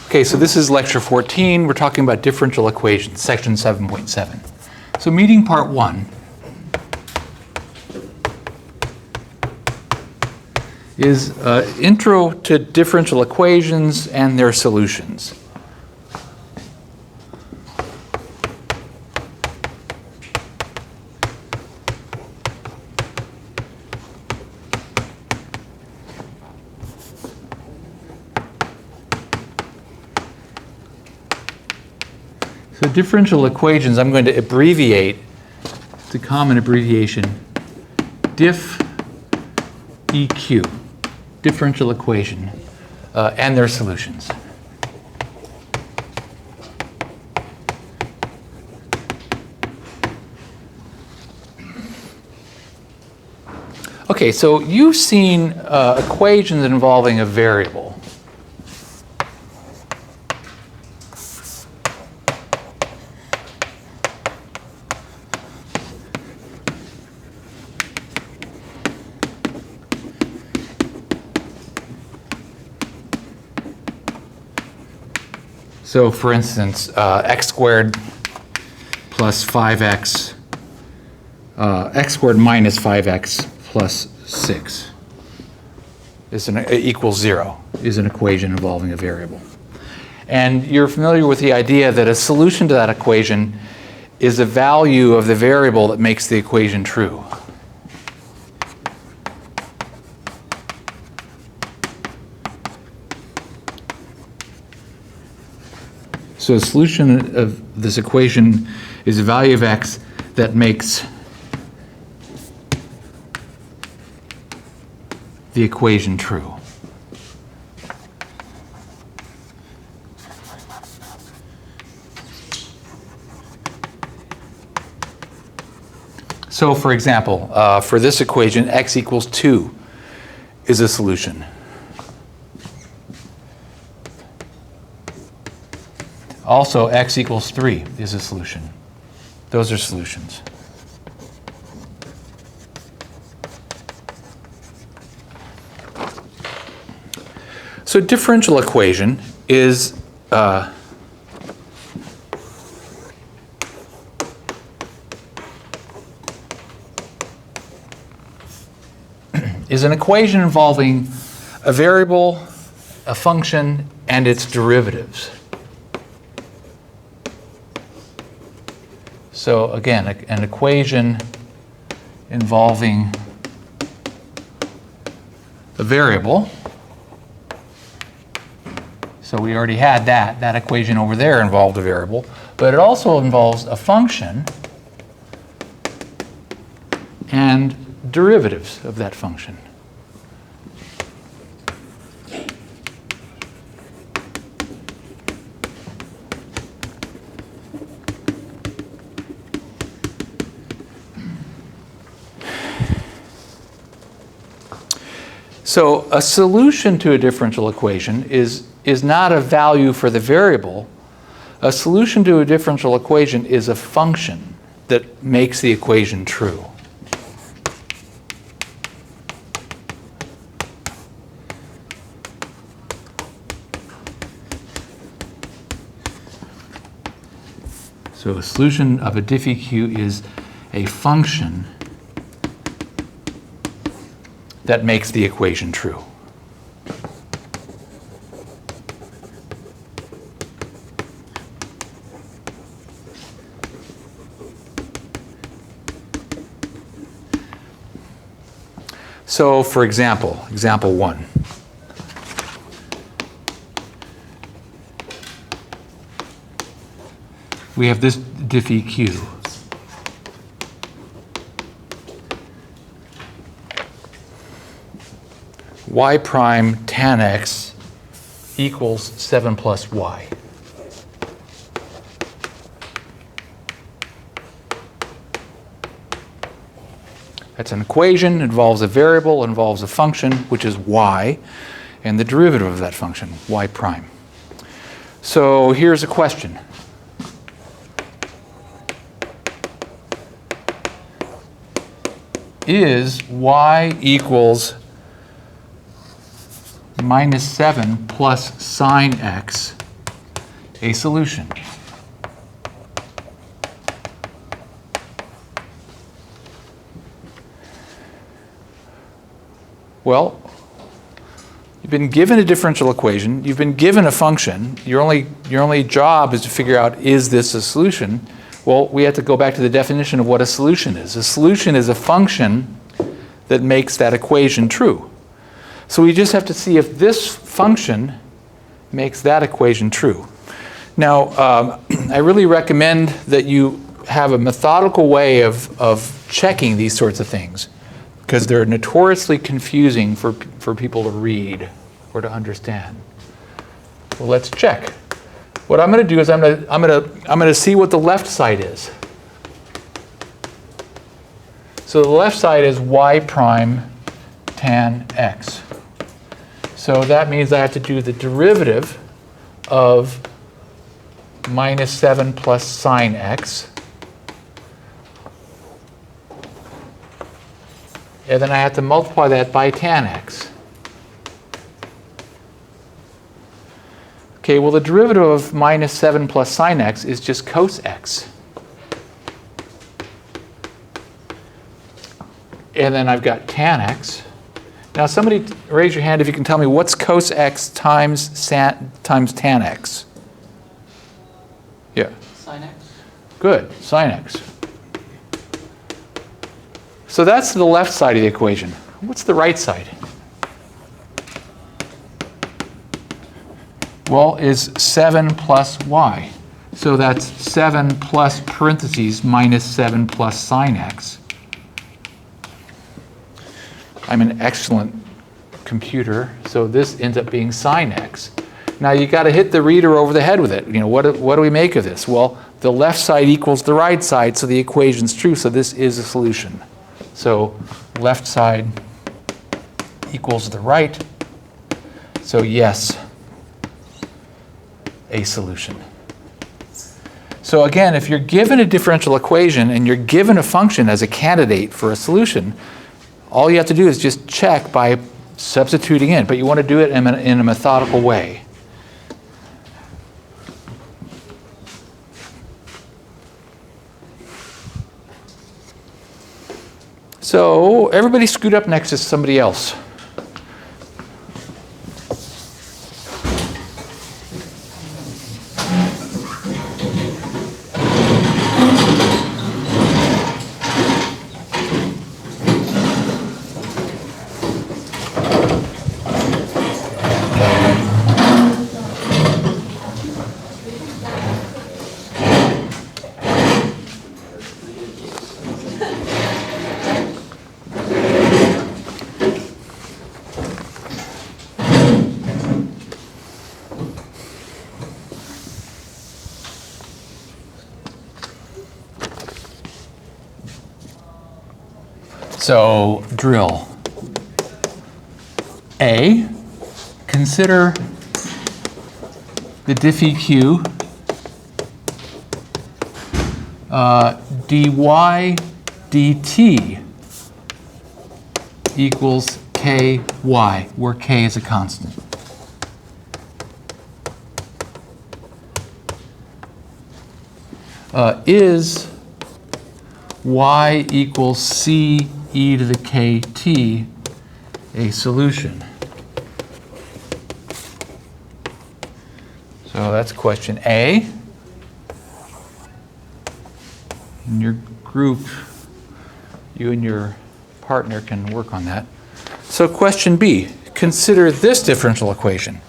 Okay, so this is lecture 14. We're talking about differential equations, section 7.7. So meeting part 1 is intro to differential equations and their solutions. So differential equations, I'm going to abbreviate, it's a common abbreviation, diff EQ, differential equation, and their solutions. Okay, so you've seen equations involving a variable. So for instance, x squared plus 5x, x squared minus 5x plus 6 equals 0 is an equation involving a variable. And you're familiar with the idea that a solution to that equation is a value of the variable that makes the equation true. So a solution of this equation is a value of x that makes the equation true. So for example, for this equation, x equals 2 is a solution. Also, x equals 3 is a solution. Those are solutions. So differential equation is an equation involving a variable, a function, and its derivatives. So again, an equation involving a variable. So we already had that. That equation over there involved a variable. But it also involves a function and derivatives of that function. So a solution to a differential equation is not a value for the variable. A solution to a differential equation is a function that makes the equation true. So a solution of a diff EQ is a function that makes the equation true. So for example, example 1. We have this diff EQ. Y prime tan x equals 7 plus y. That's an equation, involves a variable, involves a function, which is y, and the derivative of that function, y prime. So here's a question. Is y equals minus 7 plus sine x a solution. Well, you've been given a differential equation, you've been given a function, your only job is to figure out, is this a solution? Well, we have to go back to the definition of what a solution is. A solution is a function that makes that equation true. So we just have to see if this function makes that equation true. Now, I really recommend that you have a methodical way of checking these sorts of things, because they're notoriously confusing for people to read or to understand. Well, let's check. What I'm going to do is I'm going to see what the left side is. So the left side is y prime tan x. So that means I have to do the derivative of minus 7 plus sine x. And then I have to multiply that by tan x. Okay, well, the derivative of minus 7 plus sine x is just cos x. And then I've got tan x. Now, somebody raise your hand if you can tell me what's cos x times tan x. Yeah. Sine x. Good, sine x. So that's the left side of the equation. What's the right side? Well, is 7 plus y. So that's 7 plus parentheses minus 7 plus sine x. I'm an excellent computer, so this ends up being sine x. Now you got to hit the reader over the head with it. You know, what do we make of this? Well, the left side equals the right side, so the equation's true, so this is a solution. So left side equals the right, so yes, a solution. So again, if you're given a differential equation and you're given a function as a candidate for a solution, all you have to do is just check by substituting in, but you want to do it in a methodical way. So everybody scoot up next to somebody else. So, drill. A, consider the diff EQ dy dt equals ky, where k is a constant. Is y equals c e to the kt a solution? So that's question A. In your group, you and your partner can work on that. So question B, consider this differential equation.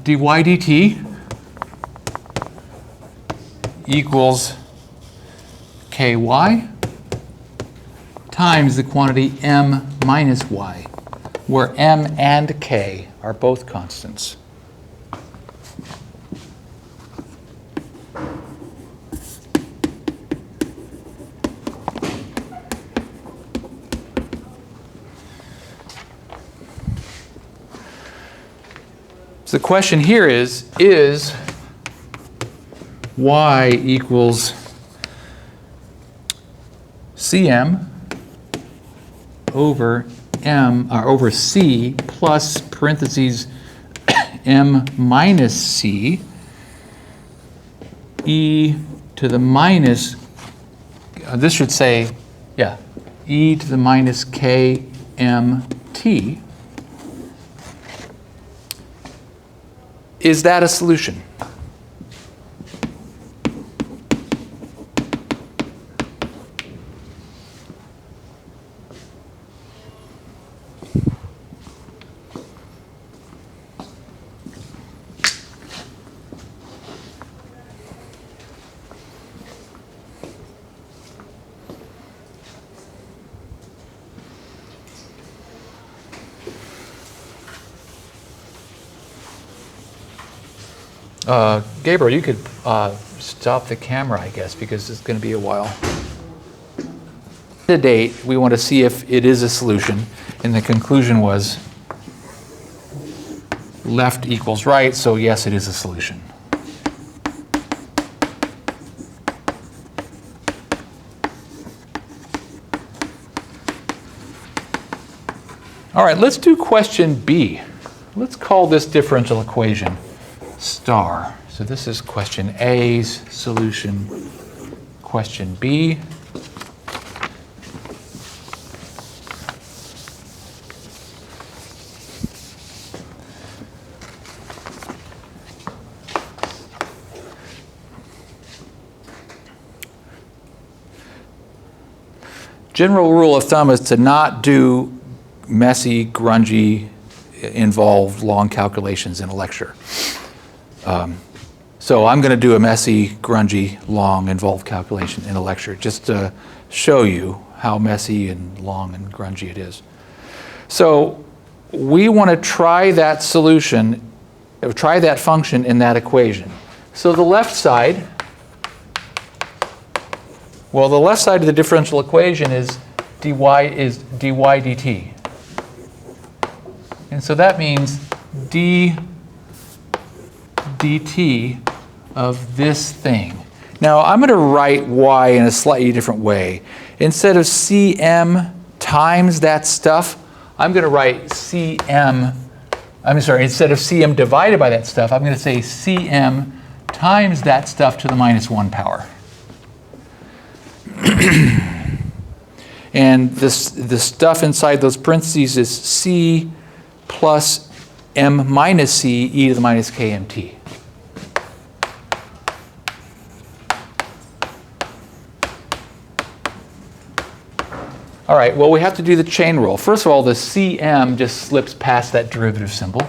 Dy dt equals ky times the quantity m minus y, where m and k are both constants. So the question here is y equals Cm over m, or over c plus parentheses m minus c e to the minus, this should say, yeah, e to the minus k m t. Is that a solution? Gabriel, you could stop the camera, I guess, because it's going to be a while. To date, we want to see if it is a solution, and the conclusion was left equals right, so yes, it is a solution. All right, let's do question B. Let's call this differential equation star. So this is question A's solution, question B. General rule of thumb is to not do messy, grungy, involved long calculations in a lecture. So I'm going to do a messy, grungy, long, involved calculation in a lecture just to show you how messy and long and grungy it is. So we want to try that solution, try that function in that equation. So the left side, well, the left side of the differential equation is dy dt. And so that means d dt of this thing. Now I'm going to write y in a slightly different way. Instead of cm times that stuff, I'm going to write instead of cm divided by that stuff, I'm going to say cm times that stuff to the minus 1 power. And the stuff inside those parentheses is c plus m minus c e to the minus kmt. All right, well, we have to do the chain rule. First of all, the cm just slips past that derivative symbol.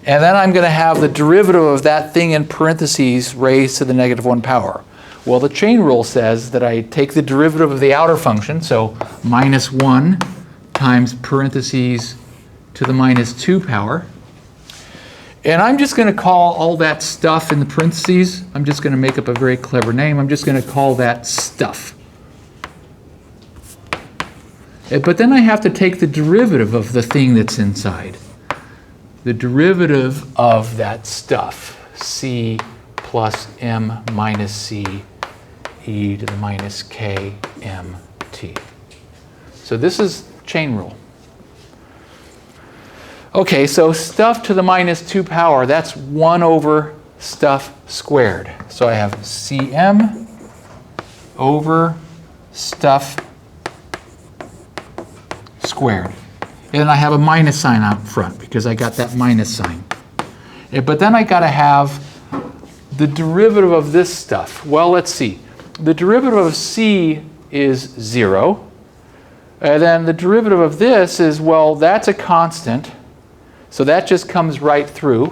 And then I'm going to have the derivative of that thing in parentheses raised to the negative 1 power. Well, the chain rule says that I take the derivative of the outer function, so minus 1 times parentheses to the minus 2 power. And I'm just going to call all that stuff in the parentheses, I'm just going to make up a very clever name. I'm just going to call that stuff. But then I have to take the derivative of the thing that's inside. The derivative of that stuff, c plus m minus c e to the minus k m t. So this is chain rule. Okay, so stuff to the minus 2 power, that's 1 over stuff squared. So I have cm over stuff squared. And then I have a minus sign out front because I got that minus sign. But then I got to have the derivative of this stuff. Well, let's see. The derivative of c is 0. And then the derivative of this is, well, that's a constant. So that just comes right through.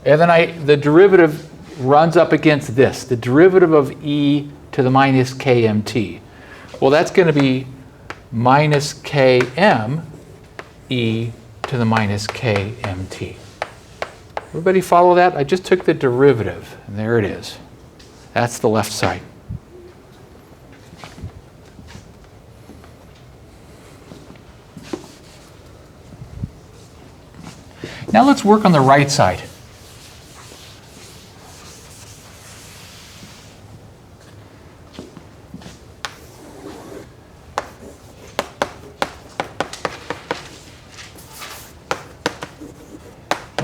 And then the derivative runs up against this, the derivative of e to the minus kmt. Well, that's going to be minus km e to the minus kmt. Everybody follow that? I just took the derivative, and there it is. That's the left side. Now let's work on the right side.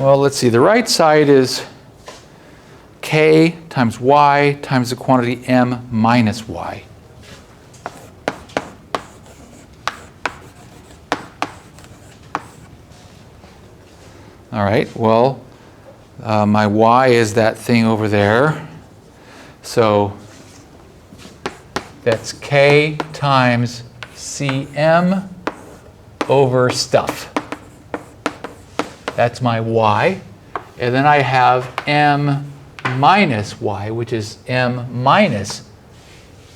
Well, let's see. The right side is k times y times the quantity m minus y. All right, well, my y is that thing over there. So that's k times cm over stuff. That's my y. And then I have m minus y, which is m minus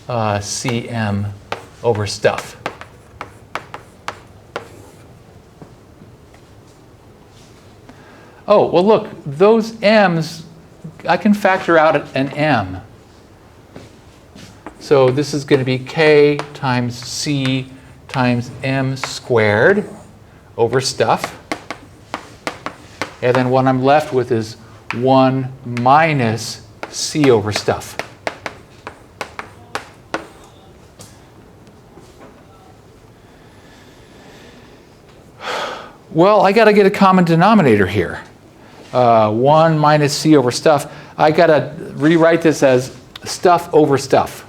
cm over stuff. Oh, well, look, those m's, I can factor out an m. So this is going to be k times c times m squared over stuff. And then what I'm left with is 1 minus c over stuff. Well, I got to get a common denominator here. 1 minus c over stuff. I got to rewrite this as stuff over stuff.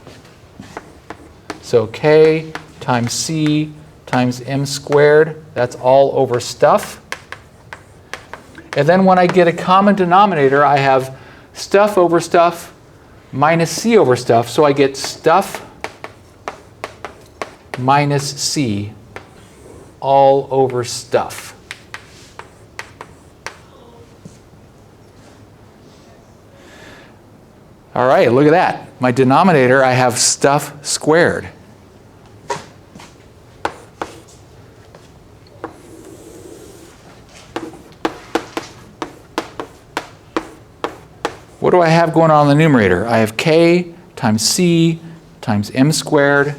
So k times c times m squared, that's all over stuff. And then when I get a common denominator, I have stuff over stuff minus c over stuff. So I get stuff minus c all over stuff. All right, look at that. My denominator, I have stuff squared. What do I have going on in the numerator? I have k times c times m squared.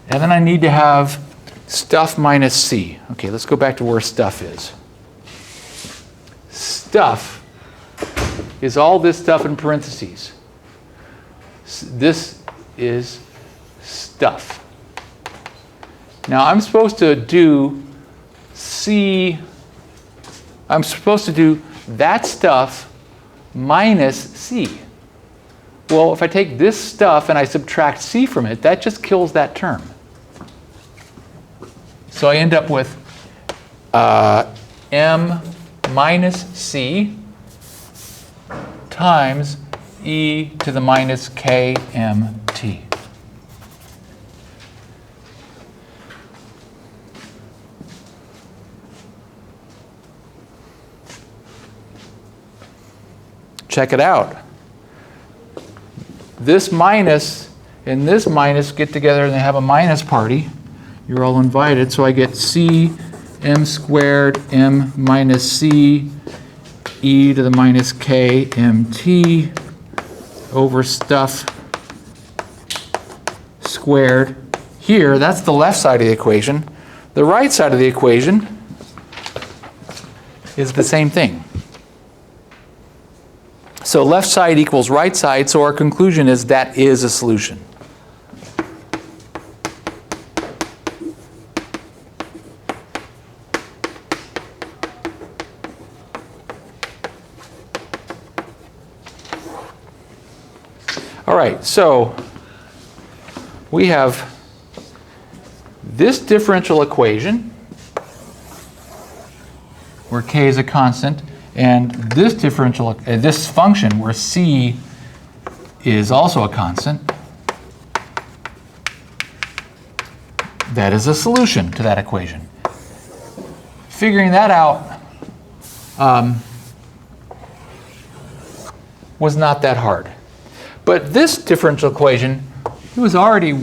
And then I need to have stuff minus c. Okay, let's go back to where stuff is. Stuff is all this stuff in parentheses. This is stuff. Now I'm supposed to do I'm supposed to do that stuff minus c. Well, if I take this stuff and I subtract c from it, that just kills that term. So I end up with m minus c times e to the minus kmt. Check it out. This minus and this minus get together and they have a minus party. You're all invited. So I get c m squared m minus c e to the minus kmt over stuff squared. Here, that's the left side of the equation. The right side of the equation is the same thing. So left side equals right side, so our conclusion is that is a solution. All right, so we have this differential equation where k is a constant, and this this function where c is also a constant. That is a solution to that equation. Figuring that out was not that hard. But this differential equation, it was already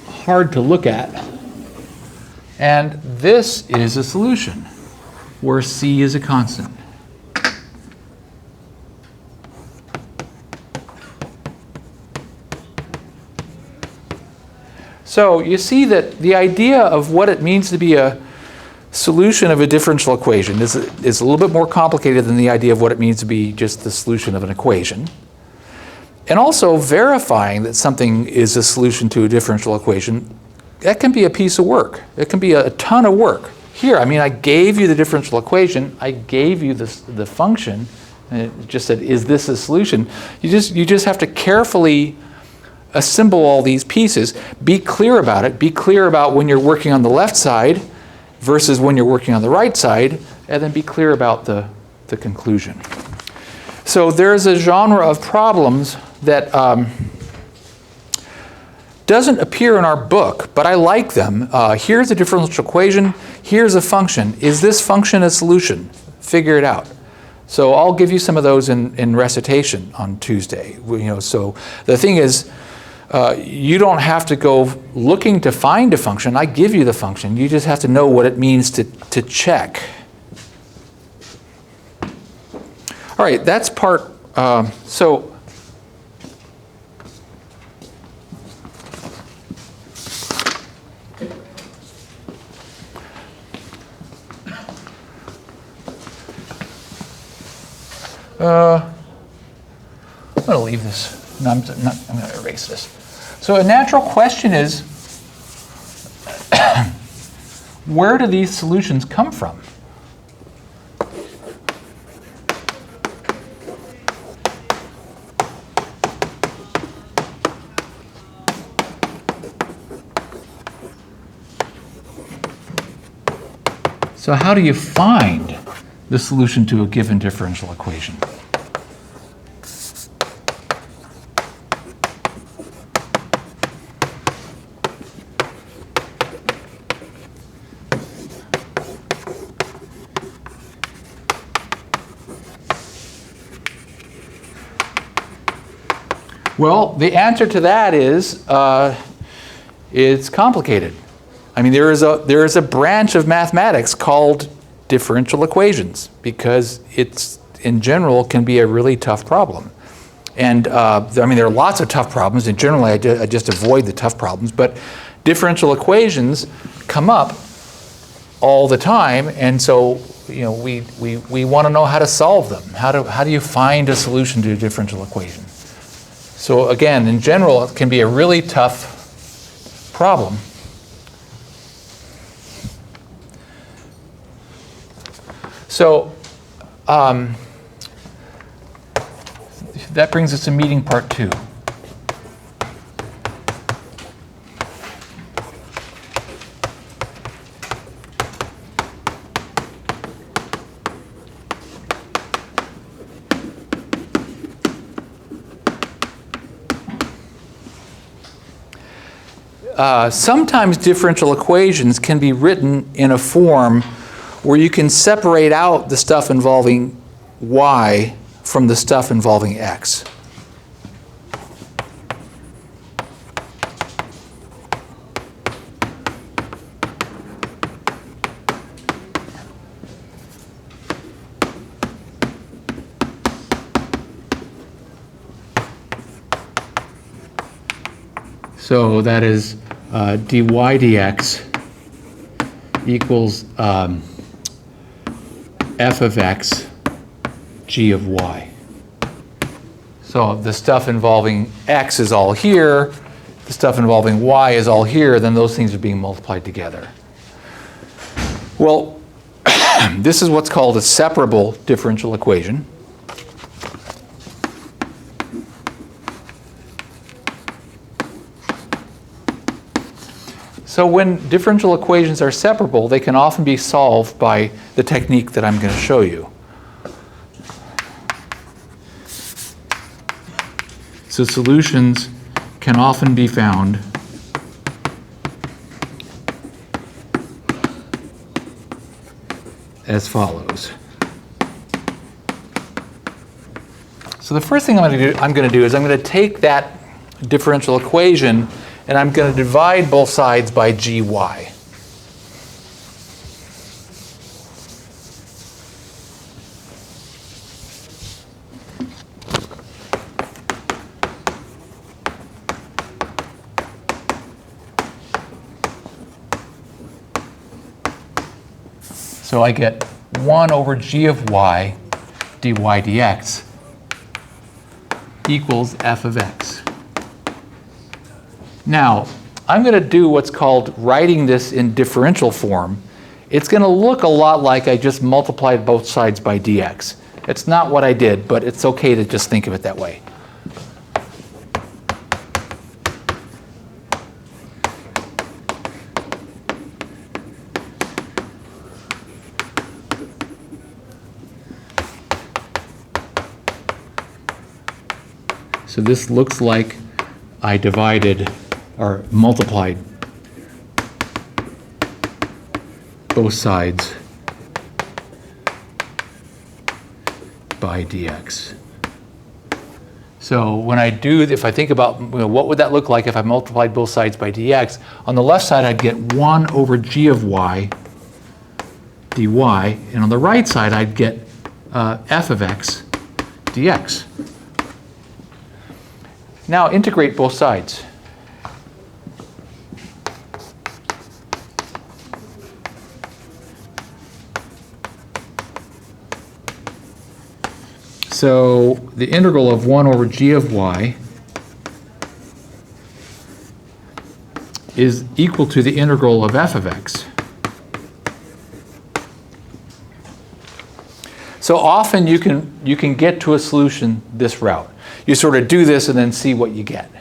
hard to look at. And this is a solution where c is a constant. So you see that the idea of what it means to be a solution of a differential equation is a little bit more complicated than the idea of what it means to be just the solution of an equation. And also verifying that something is a solution to a differential equation, that can be a piece of work. It can be a ton of work. here, I mean, I gave you the differential equation, I gave you the function, and it just said, is this a solution? You just have to carefully assemble all these pieces. Be clear about it. Be clear about when you're working on the left side versus when you're working on the right side, and then be clear about the conclusion. So there's a genre of problems that doesn't appear in our book, but I like them. Here's a differential equation. Here's a function. Is this function a solution? Figure it out. So I'll give you some of those in recitation on Tuesday. So the thing is, you don't have to go looking to find a function. I give you the function. You just have to know what it means to check. All right, that's part. I'm going to leave this. No, I'm going to erase this. So a natural question is, where do these solutions come from? So how do you find the solution to a given differential equation? Well, the answer to that is it's complicated. I mean, there is a branch of mathematics called differential equations because it's, in general, can be a really tough problem. And I mean, there are lots of tough problems, and generally I just avoid the tough problems, but differential equations come up all the time, and so we want to know how to solve them. How do you find a solution to a differential equation? So again, in general, it can be a really tough problem. So that brings us to meeting part 2. Sometimes differential equations can be written in a form where you can separate out the stuff involving y from the stuff involving x. So that is dy dx equals f of x, g of y. So the stuff involving x is all here, the stuff involving y is all here, then those things are being multiplied together. Well, this is what's called a separable differential equation. So when differential equations are separable, they can often be solved by the technique that I'm going to show you. So solutions can often be found as follows. So the first thing I'm going to do is I'm going to take that differential equation and I'm going to divide both sides by gy. So I get 1 over g of y dy dx equals f of x. Now, I'm going to do what's called writing this in differential form, it's going to look a lot like I just multiplied both sides by dx. It's not what I did, but it's okay to just think of it that way. So this looks like I divided or multiplied both sides by dx. So when I do, if I think about what would that look like if I multiplied both sides by dx, on the left side I'd get 1 over g of y dy, and on the right side I'd get f of x dx. Now integrate both sides. So the integral of 1 over g of y is equal to the integral of f of x. So often you can get to a solution this route. You sort of do this and then see what you get.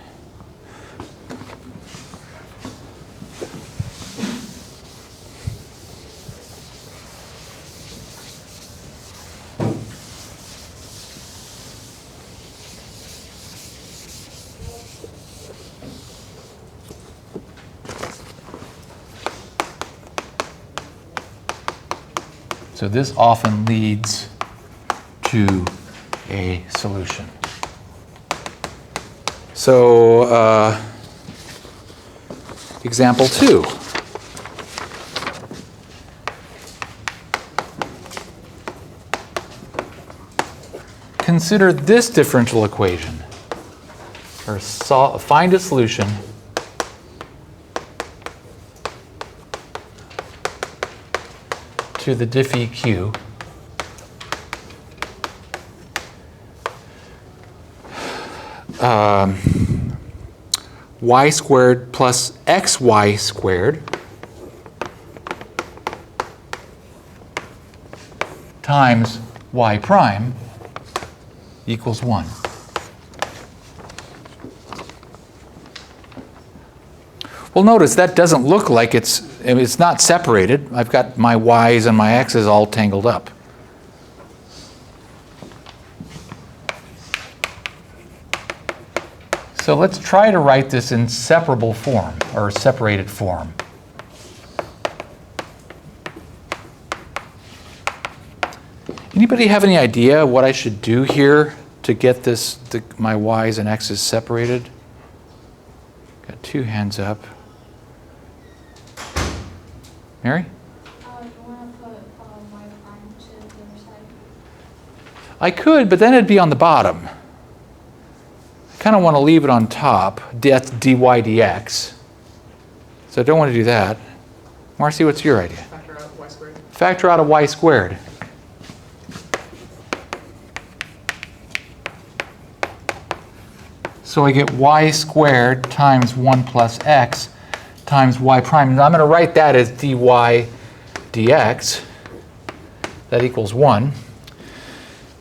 So this often leads to a solution. So example 2. Consider this differential equation, or find a solution to the diff EQ y squared plus xy squared times y prime equals 1. Well, notice that doesn't look like it's not separated. I've got my y's and my x's all tangled up. So let's try to write this in separable form, or separated form. Anybody have any idea what I should do here to get my y's and x's separated? Got 2 hands up. Mary? You want to put y prime to the other side? I could, but then it'd be on the bottom. I kind of want to leave it on top. That's dy dx. So I don't want to do that. Marcy, what's your idea? Factor out y squared. Factor out of y squared. So I get y squared times 1 plus x times y prime. Now I'm going to write that as dy dx. That equals 1.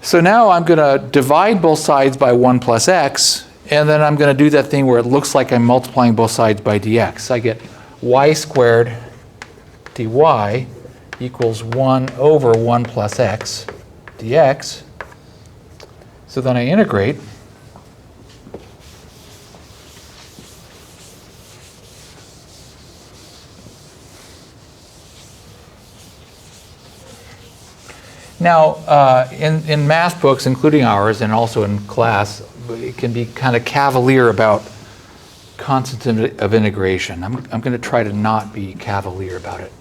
So now I'm going to divide both sides by 1 plus x, and then I'm going to do that thing where it looks like I'm multiplying both sides by dx. I get y squared dy equals 1 over 1 plus x dx. So then I integrate. Now, in math books, including ours, and also in class, it can be kind of cavalier about constant of integration. I'm going to try to not be cavalier about it.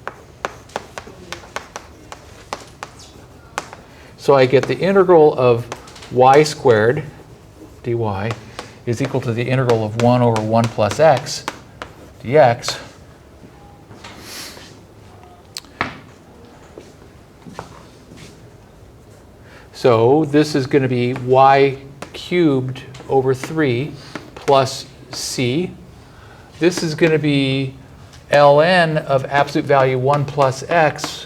So I get the integral of y squared dy is equal to the integral of 1 over 1 plus x dx. So this is going to be y cubed over 3 plus c. This is going to be ln of absolute value 1 plus x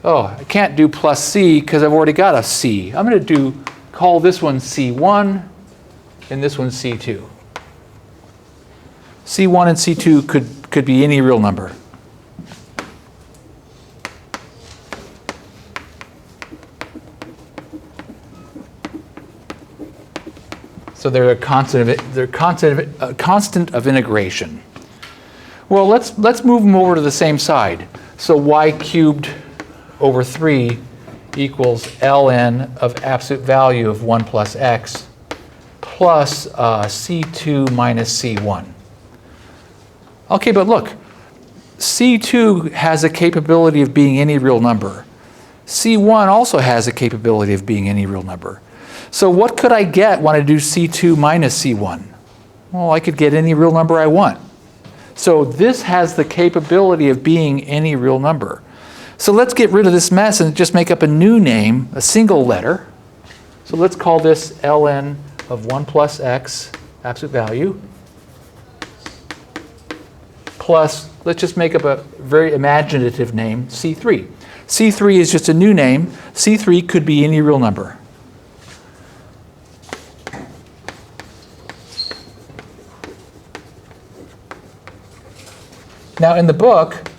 oh, I can't do plus C because I've already got a C. I'm going to call this one C1 and this one C2. C1 and C2 could be any real number. So they're a constant of integration. Well, let's move them over to the same side. So y cubed over 3 equals ln of absolute value of 1 plus x plus c2 minus c1. Okay, but look, c2 has a capability of being any real number. c1 also has a capability of being any real number. So what could I get when I do c2 minus c1? Well, I could get any real number I want. So this has the capability of being any real number. So let's get rid of this mess and just make up a new name, a single letter. So let's call this ln of 1 plus x, absolute value, plus, let's just make up a very imaginative name, c3. c3 is just a new name. c3 could be any real number. Now in the book,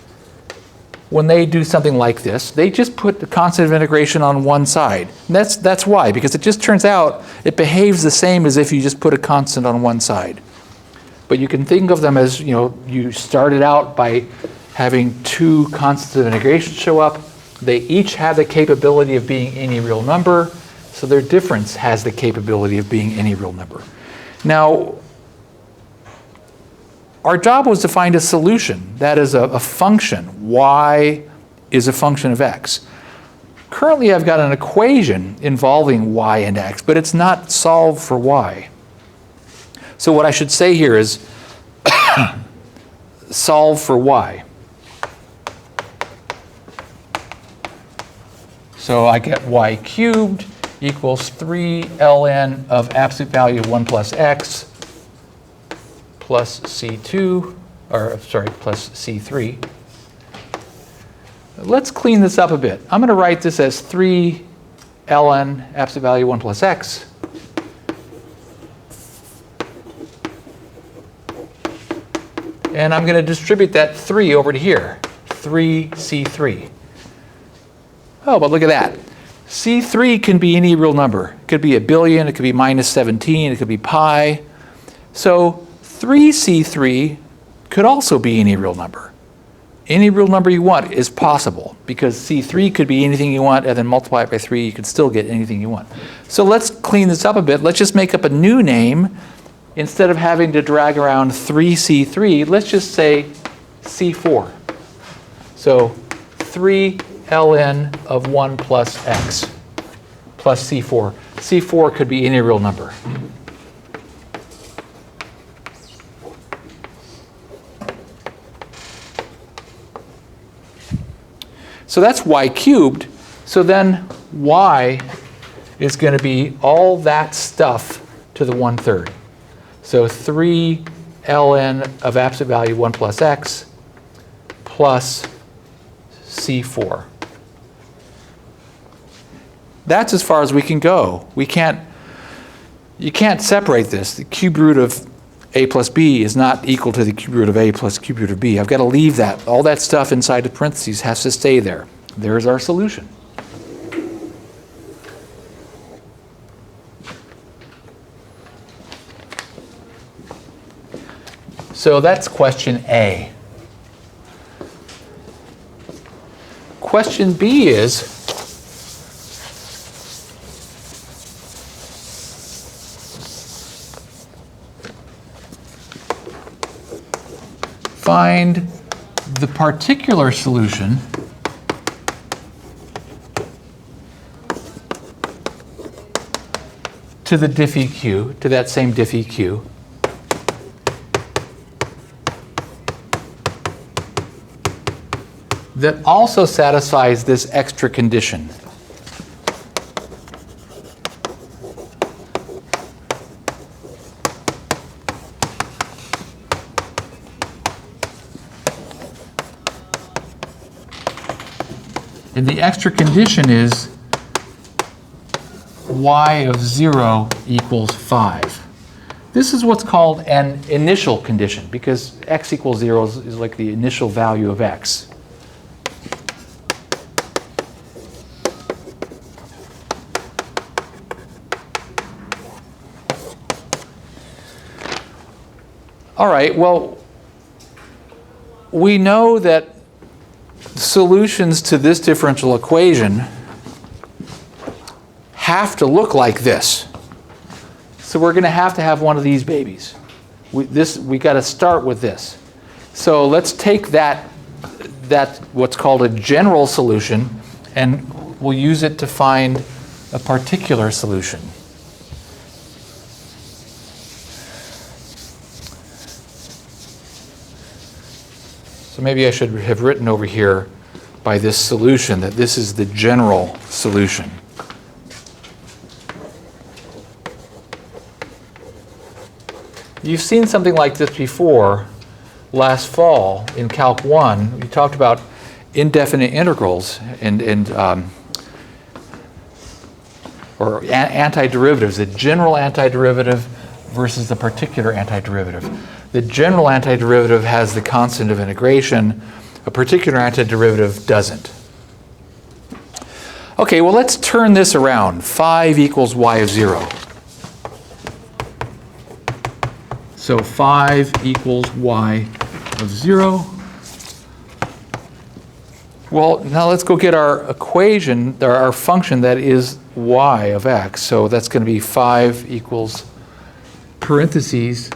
when they do something like this, they just put the constant of integration on one side. And that's why, because it just turns out it behaves the same as if you just put a constant on one side. But you can think of them as, you started out by having two constants of integration show up. They each have the capability of being any real number, so their difference has the capability of being any real number. Now, our job was to find a solution. That is a function. Y is a function of x. Currently, I've got an equation involving y and x, but it's not solved for y. So what I should say here is solve for y. So I get y cubed equals 3 ln of absolute value of 1 plus x plus c2, plus c3. Let's clean this up a bit. I'm going to write this as 3 ln absolute value 1 plus x and I'm going to distribute that 3 over to here, 3c3. Oh, but look at that. c3 can be any real number. It could be a billion, it could be minus 17, it could be pi. So 3c3 could also be any real number. Any real number you want is possible, because c3 could be anything you want, and then multiply it by 3, you could still get anything you want. So let's clean this up a bit. Let's just make up a new name. Instead of having to drag around 3c3, let's just say c4. So 3 ln of 1 plus x plus c4. c4 could be any real number. So that's y cubed. So then y is going to be all that stuff to the 1/3. So 3 ln of absolute value 1 plus x plus c4. That's as far as we can go. You can't separate this. The cube root of a plus b is not equal to the cube root of a plus cube root of b. I've got to leave that. All that stuff inside the parentheses has to stay there. There's our solution. So that's question A. Question B is, find the particular solution to the diff EQ, to that same diff EQ, that also satisfies this extra condition. And the extra condition is y of 0 equals 5. This is what's called an initial condition, because x equals 0 is like the initial value of x. All right, well, we know that solutions to this differential equation have to look like this. So we're going to have one of these babies. We got to start with this. So let's take that what's called a general solution, and we'll use it to find a particular solution. So maybe I should have written over here by this solution that this is the general solution. You've seen something like this before last fall in Calc 1. We talked about indefinite integrals or antiderivatives, the general antiderivative versus the particular antiderivative. The general antiderivative has the constant of integration. A particular antiderivative doesn't. Okay, well, let's turn this around. 5 equals y of 0. So 5 equals y of 0. Well, now let's go get our equation, or our function that is y of x. So that's going to be 5 equals parentheses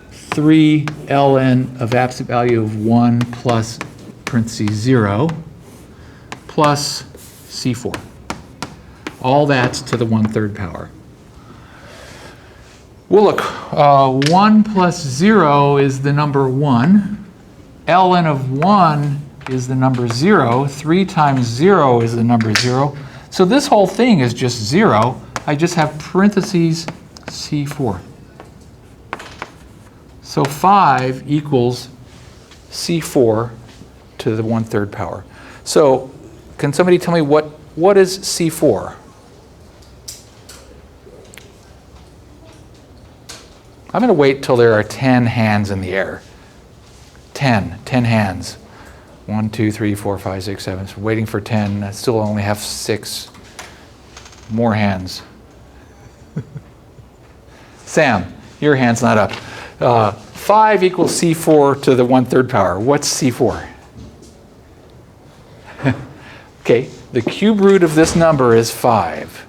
3 ln of absolute value of 1 plus parentheses 0 plus C4. All that's to the 1/3 power. Well, look, 1 plus 0 is the number 1. Ln of 1 is the number 0. 3 times 0 is the number 0. So this whole thing is just 0. I just have parentheses C4. So 5 equals C4 to the 1/3 power. So can somebody tell me what is C4? I'm going to wait till there are 10 hands in the air. 10 hands. 1, 2, 3, 4, 5, 6, 7. So waiting for 10. I still only have 6 more hands. Sam, your hand's not up. 5 equals C4 to the 1/3 power. What's C4? Okay, the cube root of this number is 5.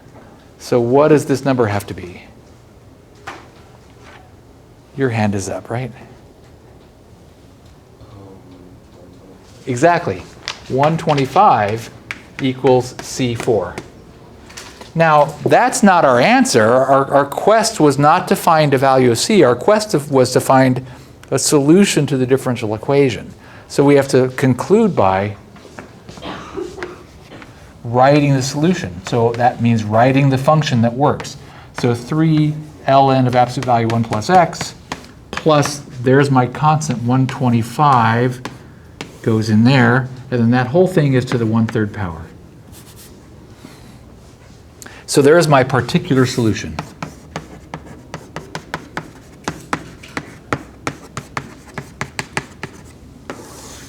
So what does this number have to be? Your hand is up, right? Exactly. 125 equals C4. Now, that's not our answer. Our quest was not to find a value of C. Our quest was to find a solution to the differential equation. So we have to conclude by writing the solution. So that means writing the function that works. So 3 ln of absolute value 1 plus x plus, there's my constant, 125 goes in there, and then that whole thing is to the 1/3 power. So there's my particular solution.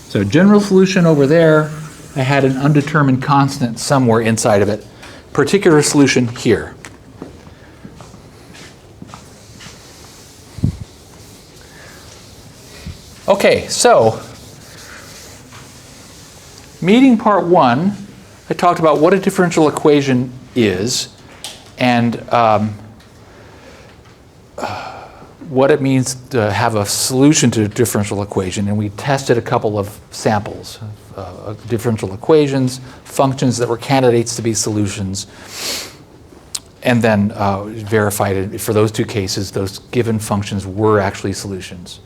So general solution over there, I had an undetermined constant somewhere inside of it. Particular solution here. Okay, so meeting part 1, I talked about what a differential equation is and what it means to have a solution to a differential equation, and we tested a couple of samples of differential equations, functions that were candidates to be solutions, and then verified it. For those two cases, those given functions were actually solutions.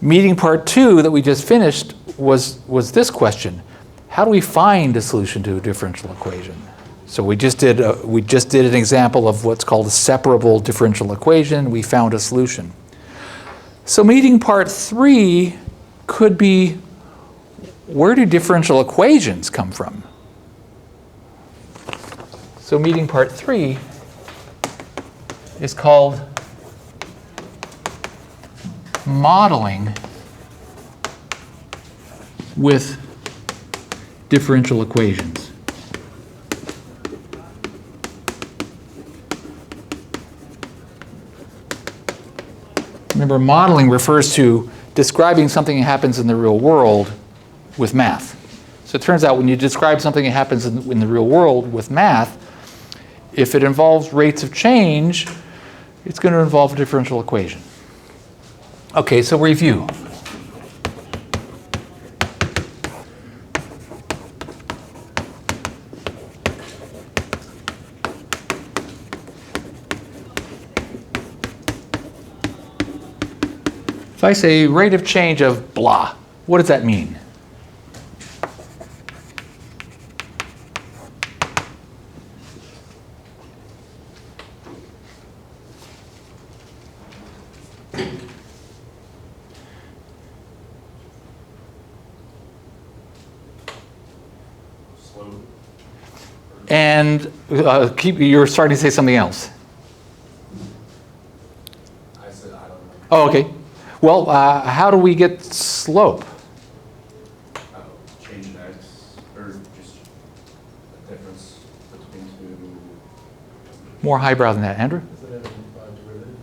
Meeting part 2 that we just finished was this question: how do we find a solution to a differential equation? So we just did an example of what's called a separable differential equation. We found a solution. So meeting part 3 could be, where do differential equations come from? So meeting part 3 is called modeling with differential equations. Remember, modeling refers to describing something that happens in the real world with math. So it turns out when you describe something that happens in the real world with math, if it involves rates of change, it's going to involve a differential equation. Okay, so review. If I say rate of change of blah, what does that mean? And you're starting to say something else. I said I don't know. Oh, okay. Well, how do we get slope? Change in x, or just a difference between two. More highbrow than that, Andrew?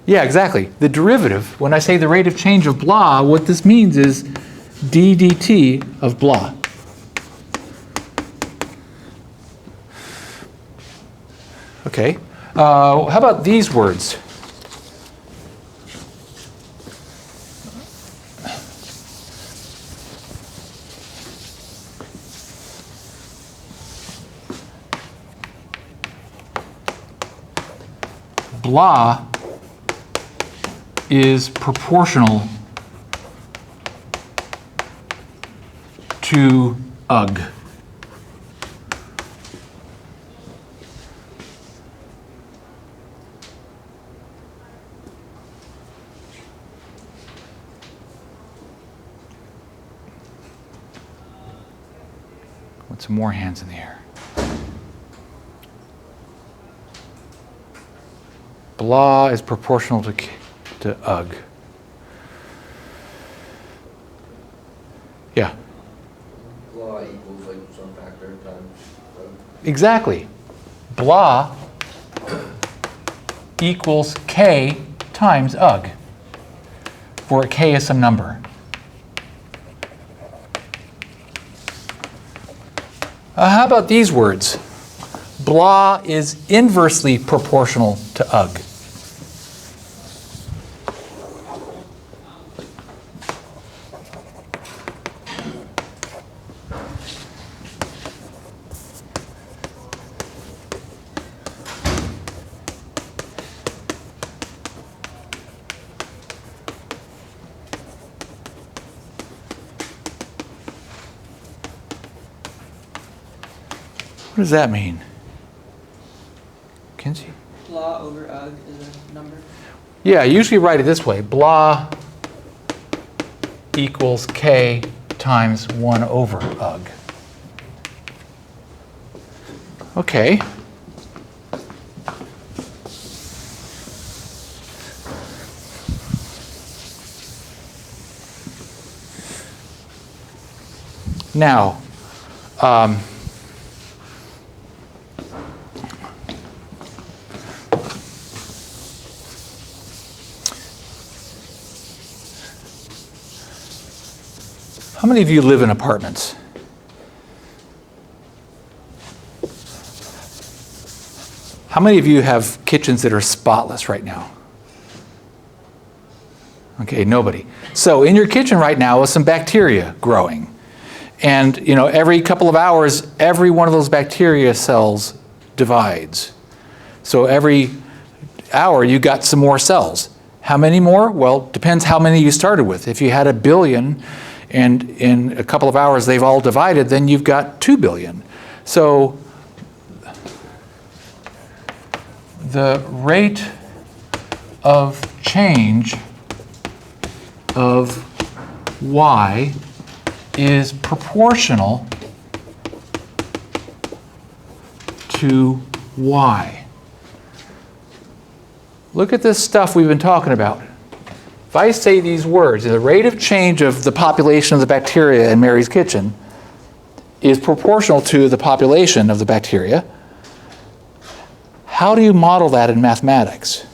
Yeah, exactly. The derivative, when I say the rate of change of blah, what this means is d dt of blah. Okay. How about these words? Blah is proportional to ugh. Want some more hands in the air. Blah is proportional to ugh. Yeah. Blah equals like some factor times. Exactly. Blah equals k times ugh, where k is some number. How about these words? Blah is inversely proportional to ugh. What does that mean? Kinsey? Blah over ugh is a number. Yeah, I usually write it this way. Blah equals k times 1 over ugh. Okay. Now, how many of you live in apartments? How many of you have kitchens that are spotless right now? Okay, nobody. So in your kitchen right now is some bacteria growing. And every couple of hours, every one of those bacteria cells divides. So every hour you got some more cells. How many more? Well, depends how many you started with. If you had 1 billion, and in a couple of hours they've all divided, then you've got 2 billion. So the rate of change of y is proportional to y. Look at this stuff we've been talking about. If I say these words, the rate of change of the population of the bacteria in Mary's kitchen is proportional to the population of the bacteria. How do you model that in mathematics?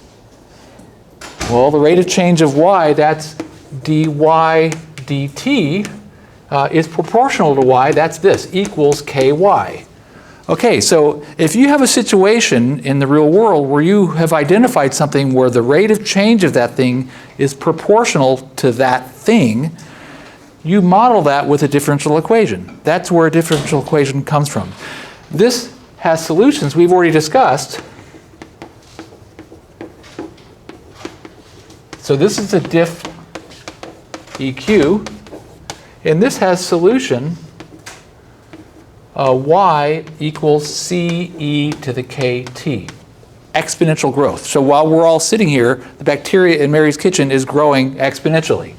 Well, the rate of change of y, that's dy dt, is proportional to y, that's this, equals ky. Okay, so if you have a situation in the real world where you have identified something where the rate of change of that thing is proportional to that thing, you model that with a differential equation. That's where a differential equation comes from. This has solutions we've already discussed. So this is a diff EQ, and this has solution y equals CE to the KT, exponential growth. So while we're all sitting here, the bacteria in Mary's kitchen is growing exponentially.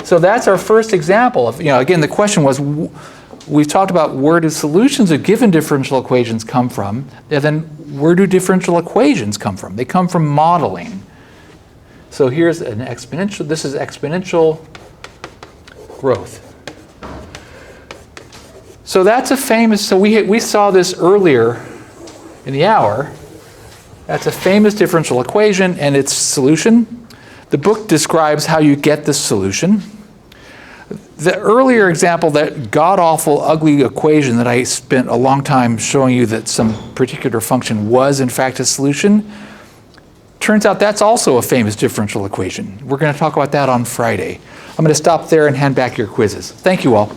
So that's our first example of, again, the question was, we've talked about where do solutions of given differential equations come from, and then where do differential equations come from? They come from modeling. So here's an exponential, this is exponential growth. So that's a famous, so we saw this earlier in the hour. That's a famous differential equation and its solution. The book describes how you get this solution. The earlier example, that god-awful, ugly equation that I spent a long time showing you that some particular function was in fact a solution, turns out that's also a famous differential equation. We're going to talk about that on Friday. I'm going to stop there and hand back your quizzes. Thank you all.